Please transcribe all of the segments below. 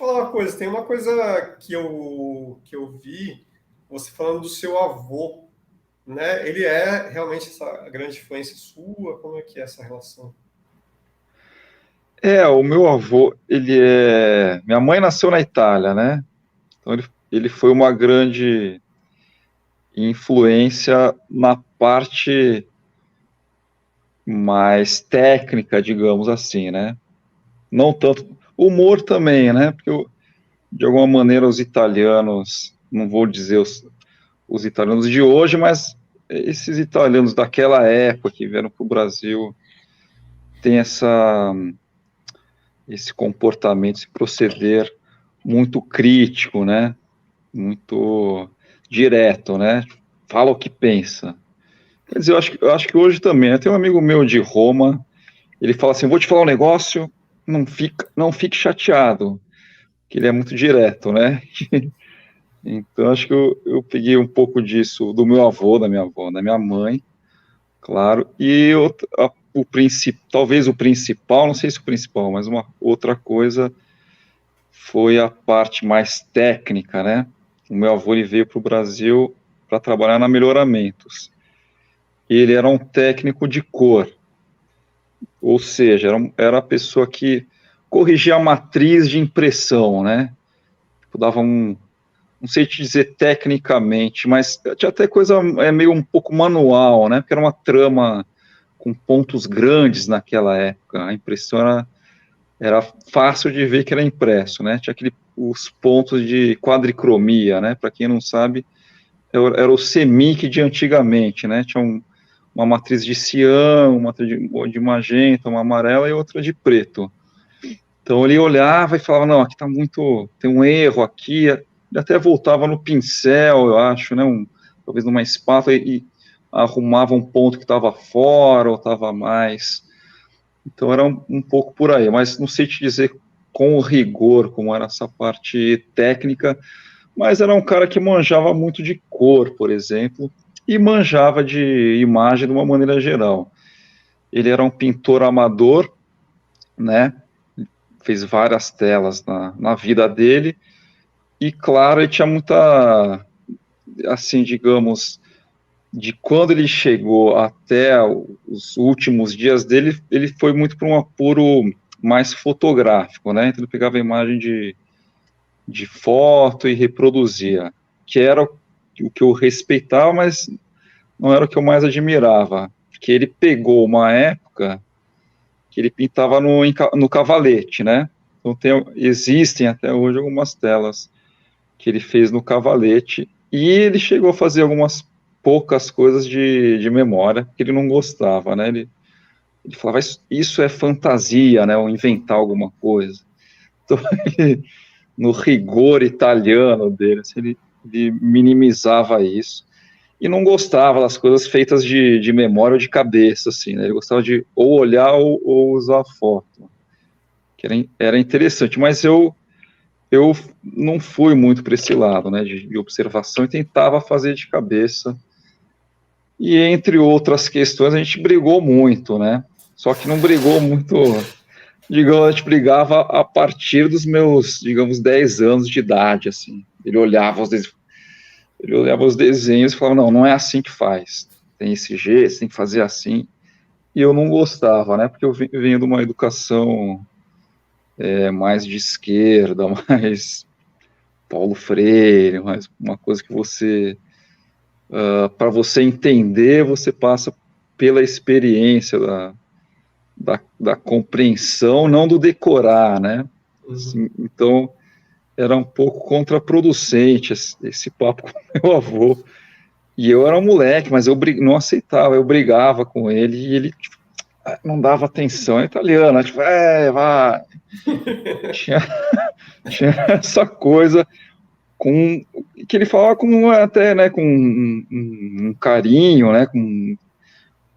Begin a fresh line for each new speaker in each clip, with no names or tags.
falar uma coisa, tem uma coisa que eu vi, você falando do seu avô, né? Ele é realmente essa grande influência sua? Como é que é essa relação?
O meu avô, ele é. Minha mãe nasceu na Itália, né? Então ele foi uma grande influência na parte mais técnica, digamos assim, né? Não tanto. Humor também, né? Porque de alguma maneira os italianos, não vou dizer os italianos de hoje, mas esses italianos daquela época que vieram para o Brasil têm esse comportamento, esse proceder muito crítico, né? Muito direto, né? Fala o que pensa. Quer dizer, eu acho que hoje também. Tem um amigo meu de Roma, ele fala assim: vou te falar um negócio, não fique chateado, que ele é muito direto, né? Então, acho que eu peguei um pouco disso do meu avô, da minha avó, da minha mãe, claro. E talvez o principal, não sei se o principal, mas uma outra coisa foi a parte mais técnica, né? O meu avô ele veio para o Brasil para trabalhar na Melhoramentos. Ele era um técnico de cor, ou seja, era a pessoa que corrigia a matriz de impressão, né? Dava não sei te dizer tecnicamente, mas tinha até coisa meio um pouco manual, né? Porque era uma trama com pontos grandes naquela época. A impressão era fácil de ver que era impresso, né? Tinha os pontos de quadricromia, né? Para quem não sabe, era o CMYK de antigamente, né? Tinha uma matriz de cian, uma matriz de magenta, uma amarela e outra de preto. Então ele olhava e falava, não, aqui tem um erro aqui, ele até voltava no pincel, eu acho, né, talvez numa espátula e arrumava um ponto que estava fora ou estava mais. Então era um pouco por aí, mas não sei te dizer com rigor como era essa parte técnica, mas era um cara que manjava muito de cor, por exemplo, e manjava de imagem de uma maneira geral. Ele era um pintor amador, né? Fez várias telas na vida dele, e claro, ele tinha muita, assim, digamos, de quando ele chegou até os últimos dias dele, ele foi muito para um apuro mais fotográfico, né? Então ele pegava a imagem de foto e reproduzia, que era o que eu respeitava, mas não era o que eu mais admirava, porque ele pegou uma época que ele pintava no cavalete, né? Então existem até hoje algumas telas que ele fez no cavalete, e ele chegou a fazer algumas poucas coisas de memória, que ele não gostava, né? Ele falava, isso é fantasia, né? Ou inventar alguma coisa. Então, no rigor italiano dele, assim, ele minimizava isso e não gostava das coisas feitas de memória ou de cabeça, assim, né? Ele gostava de ou olhar ou usar foto, que era interessante, mas eu não fui muito para esse lado, né, de observação, e tentava fazer de cabeça. E entre outras questões, a gente brigou muito, né? Só que não brigou muito, digamos, a gente brigava a partir dos meus, digamos, 10 anos de idade, assim. Ele olhava os desenhos e falava, não é assim que faz. Tem esse jeito, tem que fazer assim. E eu não gostava, né? Porque eu venho de uma educação mais de esquerda, mais Paulo Freire, mais uma coisa que para você entender, você passa pela experiência da compreensão, não do decorar, né? Assim, então, era um pouco contraproducente esse papo com meu avô. E eu era um moleque, mas eu não aceitava, eu brigava com ele e ele tipo, não dava atenção. É italiano, tipo, vai. Tinha, tinha essa coisa com que ele falava com até, né, com um carinho, né, com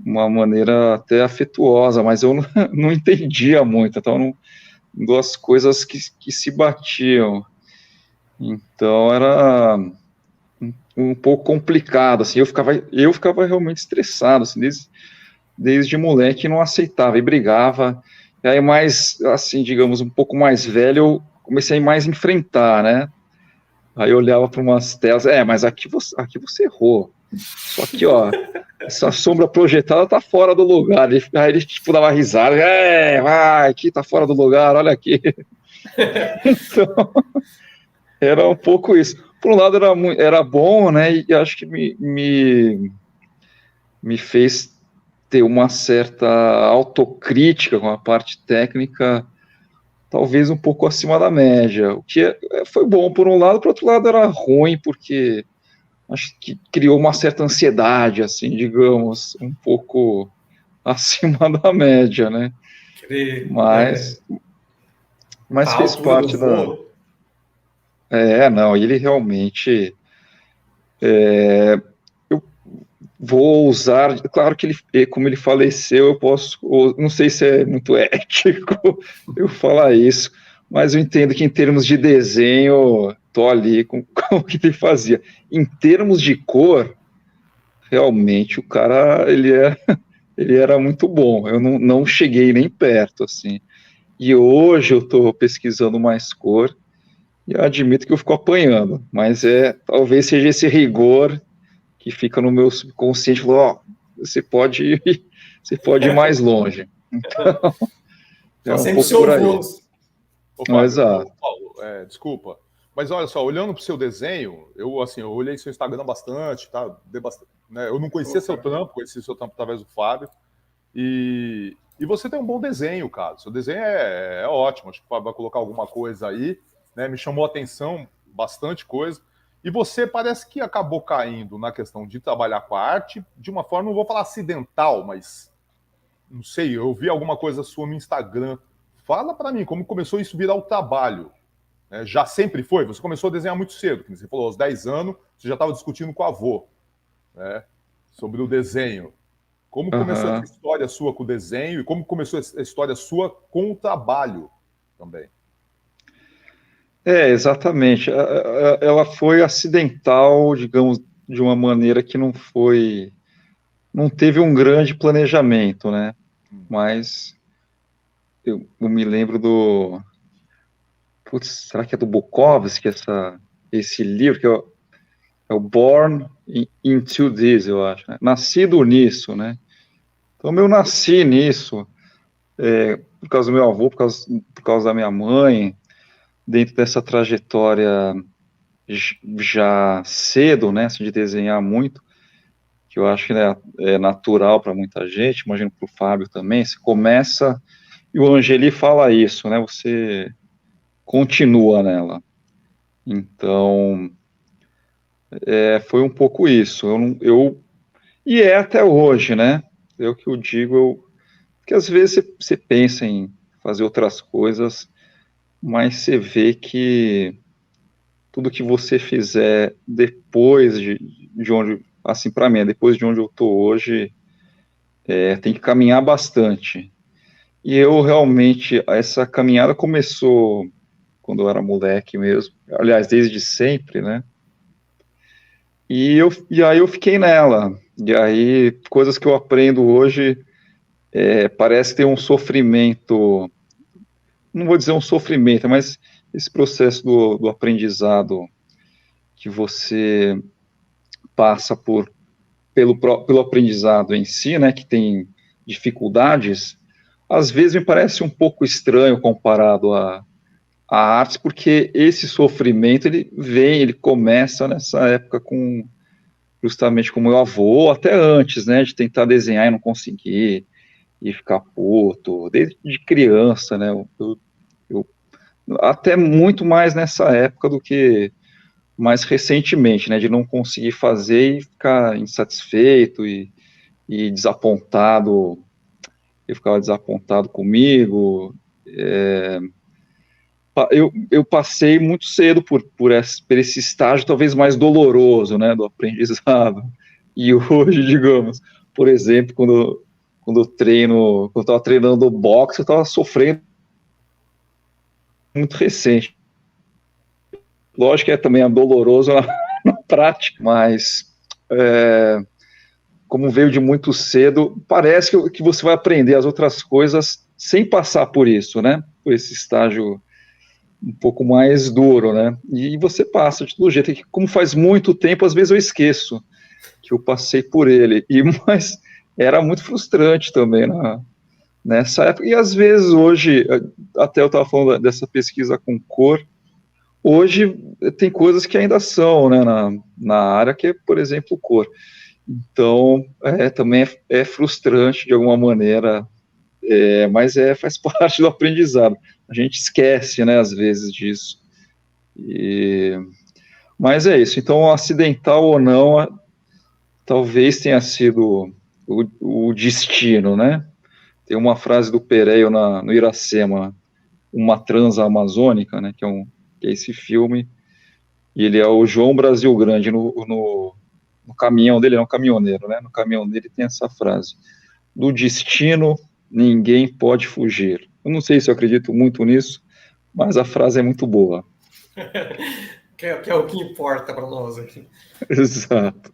uma maneira até afetuosa, mas eu não entendia muito, então não, duas coisas que se batiam. Então era um pouco complicado, assim, eu ficava realmente estressado, assim, desde moleque não aceitava e brigava. E aí mais, assim, digamos, um pouco mais velho, comecei a mais enfrentar, né? Aí eu olhava para umas telas, mas aqui você errou. Só que, ó, essa sombra projetada tá fora do lugar. Aí ele, tipo, dava risada, vai, aqui tá fora do lugar, olha aqui. Então, era um pouco isso. Por um lado, era bom, né? E acho que me fez ter uma certa autocrítica com a parte técnica, talvez um pouco acima da média, o que foi bom por um lado, por outro lado era ruim, porque acho que criou uma certa ansiedade, assim, digamos, um pouco acima da média, né? Mas fez parte da... não, ele realmente... eu vou usar... Claro que ele, como ele faleceu, eu posso... Não sei se é muito ético eu falar isso, mas eu entendo que em termos de desenho, tô ali com o que ele fazia. Em termos de cor, realmente o cara, ele era muito bom. Eu não cheguei nem perto, assim. E hoje eu estou pesquisando mais cor e admito que eu fico apanhando, mas talvez seja esse rigor que fica no meu subconsciente, falou, você pode ir mais longe. Então,
um pouco por aí.
Ô, Fábio, Paulo, desculpa, mas olha só, olhando para o seu desenho, eu olhei seu Instagram bastante, tá? Né? Eu não conhecia seu trampo, conheci seu trampo através do Fábio, e você tem um bom desenho, cara. Seu desenho é ótimo, acho que o Fábio vai colocar alguma coisa aí, né? Me chamou a atenção bastante coisa. E você parece que acabou caindo na questão de trabalhar com a arte de uma forma, não vou falar acidental, mas não sei, eu vi alguma coisa sua no Instagram. Fala para mim, como começou isso virar o trabalho? Né? Já sempre foi? Você começou a desenhar muito cedo, você falou, aos 10 anos, você já estava discutindo com o avô, né, sobre o desenho. Como começou essa história sua com o desenho e como começou a história sua com o trabalho também?
Exatamente. Ela foi acidental, digamos, de uma maneira que não teve um grande planejamento, né? Mas eu me lembro putz, será que é do Bukowski, esse livro, que é o Born into This, eu acho, né? Nascido nisso, né? Então, eu nasci nisso, por causa do meu avô, por causa da minha mãe, dentro dessa trajetória já cedo, né, assim, de desenhar muito, que eu acho que, né, é natural para muita gente, imagino para o Fábio também, você começa, e o Angeli fala isso, né, você continua nela. Então, foi um pouco isso, e até hoje, né, eu que eu digo, porque às vezes você pensa em fazer outras coisas, mas você vê que tudo que você fizer depois de onde, assim, para mim, depois de onde eu estou hoje, tem que caminhar bastante. E eu realmente, essa caminhada começou quando eu era moleque mesmo, aliás, desde sempre, né? E aí eu fiquei nela. E aí, coisas que eu aprendo hoje, parece ter um sofrimento, não vou dizer um sofrimento, mas esse processo do aprendizado que você passa pelo aprendizado em si, né, que tem dificuldades, às vezes me parece um pouco estranho comparado a artes, porque esse sofrimento, ele começa nessa época justamente com meu avô, até antes, né, de tentar desenhar e não conseguir, e ficar puto, desde criança, né, eu até muito mais nessa época do que mais recentemente, né, de não conseguir fazer e ficar insatisfeito e desapontado, eu ficava desapontado comigo. Eu passei muito cedo por esse estágio talvez mais doloroso, né, do aprendizado. E hoje, digamos, por exemplo, quando eu estava treinando boxe, eu estava sofrendo muito recente. Lógico que também é doloroso na prática, mas como veio de muito cedo, parece que você vai aprender as outras coisas sem passar por isso, né? Por esse estágio um pouco mais duro, né? E você passa de todo jeito. E como faz muito tempo, às vezes eu esqueço que eu passei por ele. Mas era muito frustrante também nessa época. E às vezes hoje, até eu estava falando dessa pesquisa com cor, hoje tem coisas que ainda são, né, na área, que é, por exemplo, cor. Então, também é frustrante de alguma maneira, mas faz parte do aprendizado. A gente esquece, né, às vezes disso. Mas é isso. Então, acidental ou não, talvez tenha sido o destino, né? Tem uma frase do Pereio no Iracema, Uma Transa Amazônica, né, que é esse filme, e ele é o João Brasil Grande no caminhão dele, é um caminhoneiro, né? No caminhão dele tem essa frase: do destino ninguém pode fugir. Eu não sei se eu acredito muito nisso, mas a frase é muito boa.
que é o que importa para nós aqui.
Exato.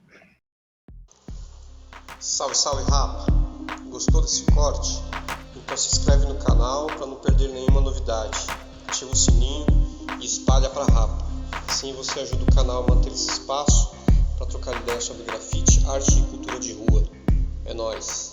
Salve, salve, Rapa! Gostou desse corte? Então se inscreve no canal para não perder nenhuma novidade. Ativa o sininho e espalha para Rapa. Assim você ajuda o canal a manter esse espaço para trocar ideias sobre grafite, arte e cultura de rua. É nóis!